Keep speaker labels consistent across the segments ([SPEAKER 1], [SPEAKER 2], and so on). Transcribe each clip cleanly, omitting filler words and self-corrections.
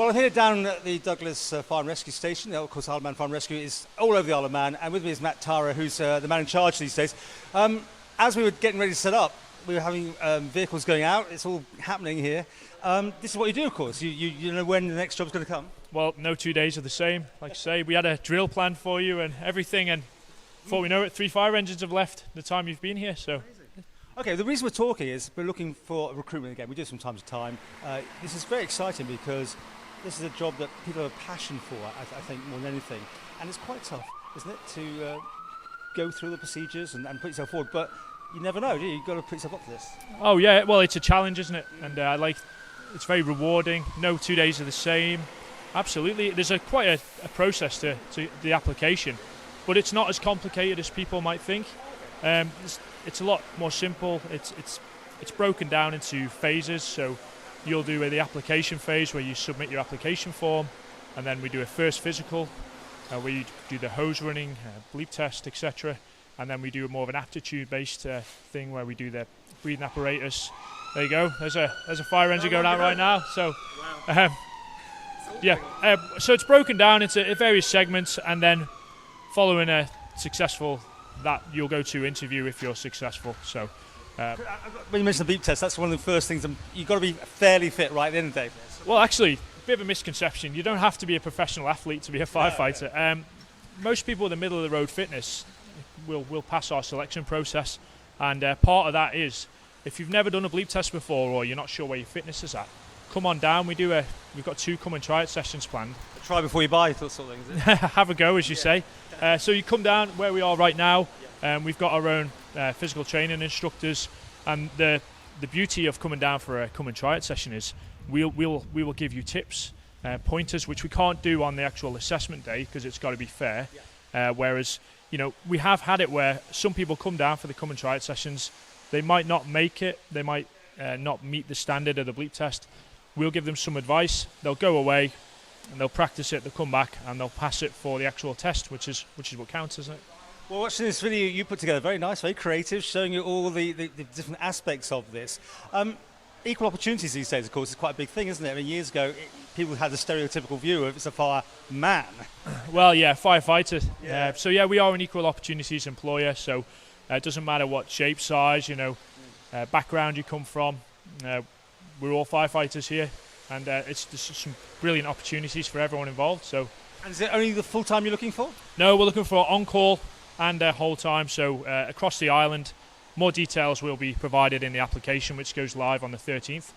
[SPEAKER 1] Well, I'm here down at the Douglas Fire and Rescue Station. Of course, Isle of Man Fire and Rescue is all over the Isle of Man, and with me is Matt Tyrer, who's the man in charge these days. As we were getting ready to set up, we were having vehicles going out. It's all happening here. This is what you do, of course. You know when the next job's going to come.
[SPEAKER 2] Well, no 2 days are the same. Like I say, we had a drill planned for you and everything, and before we know it, 3 fire engines have left the time you've been here. So.
[SPEAKER 1] Okay, the reason we're talking is we're looking for recruitment again. We do it from time to time. This is very exciting because this is a job that people have a passion for, I think, more than anything. And it's quite tough, isn't it, to go through the procedures and put yourself forward. But you never know, do you? You've got to put yourself up for this.
[SPEAKER 2] Oh, yeah. Well, it's a challenge, isn't it? And it's very rewarding. No 2 days are the same. Absolutely. There's quite a process to the application. But it's not as complicated as people might think. It's a lot more simple. It's broken down into phases. So you'll do the application phase where you submit your application form, and then we do a first physical where you do the hose running, bleep test, etc. And then we do more of an aptitude-based thing where we do the breathing apparatus. There you go. There's a fire engine going out right now. So, so it's broken down into various segments, and then following a successful that you'll go to interview if you're successful. So,
[SPEAKER 1] when you mentioned the bleep test, that's one of the first things. You've got to be fairly fit right at the end of the day.
[SPEAKER 2] Well, actually, a bit of a misconception. You don't have to be a professional athlete to be a firefighter. Most people with a middle of the road fitness will pass our selection process, and part of that is if you've never done a bleep test before or you're not sure where your fitness is at, come on down. We've got 2 come and try it sessions planned.
[SPEAKER 1] Try before you buy, sort of thing, is it?
[SPEAKER 2] Have a go, as you say. So you come down where we are right now. We've got our own physical training instructors, and the beauty of coming down for a come and try it session is we will give you tips, pointers, which we can't do on the actual assessment day because it's got to be fair. Whereas we have had it where some people come down for the come and try it sessions, they might not make it, they might not meet the standard of the bleep test. We'll give them some advice. They'll go away and they'll practice it. They'll come back and they'll pass it for the actual test, which is what counts, isn't it?
[SPEAKER 1] Well, watching this video you put together, very nice, very creative, showing you all the different aspects of this. Equal opportunities these days, of course, is quite a big thing, isn't it? I mean, years ago, people had the stereotypical view of it's a fireman.
[SPEAKER 2] Well, yeah, firefighter. Yeah. We are an equal opportunities employer, so it doesn't matter what shape, size, background you come from. We're all firefighters here, and it's just some brilliant opportunities for everyone involved. So.
[SPEAKER 1] And is it only the full time you're looking for?
[SPEAKER 2] No, we're looking for on-call and whole time, so across the island. More details will be provided in the application, which goes live on the 13th,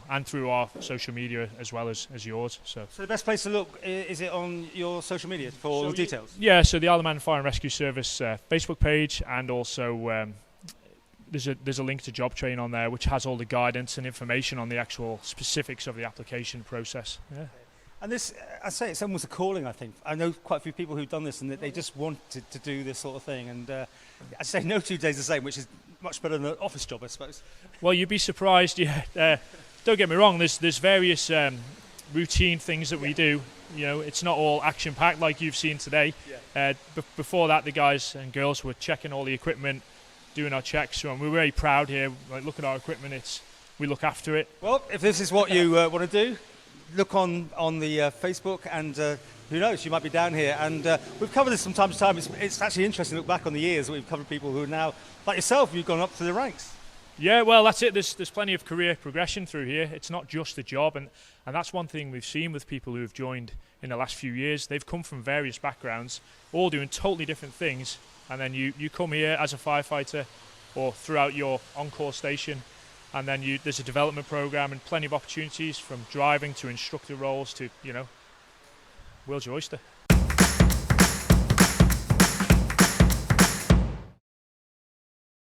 [SPEAKER 2] and through our social media as well as yours. So
[SPEAKER 1] the best place to look, is it on your social media for all the details?
[SPEAKER 2] Yeah, so the Isle of Man Fire and Rescue Service Facebook page, and also there's a link to Job Train on there, which has all the guidance and information on the actual specifics of the application process. Yeah.
[SPEAKER 1] And this, I say, it's almost a calling, I think. I know quite a few people who've done this and that they just wanted to do this sort of thing. And I say no 2 days the same, which is much better than an office job, I suppose.
[SPEAKER 2] Well, you'd be surprised. Yeah, don't get me wrong. There's various routine things that we do. It's not all action-packed like you've seen today. Yeah. Before that, the guys and girls were checking all the equipment, doing our checks. And we're very proud here. Like, look at our equipment. We look after it.
[SPEAKER 1] Well, if this is what you want to do, look on the Facebook, and who knows, you might be down here. And we've covered this from time to time. It's actually interesting to look back on the years that we've covered people who are now, like yourself, you've gone up through the ranks.
[SPEAKER 2] Yeah, well, that's it. There's plenty of career progression through here. It's not just a job, and that's one thing we've seen with people who have joined in the last few years. They've come from various backgrounds, all doing totally different things, and then you come here as a firefighter or throughout your on-call station. And then there's a development program and plenty of opportunities from driving to instructor roles to, world's your oyster.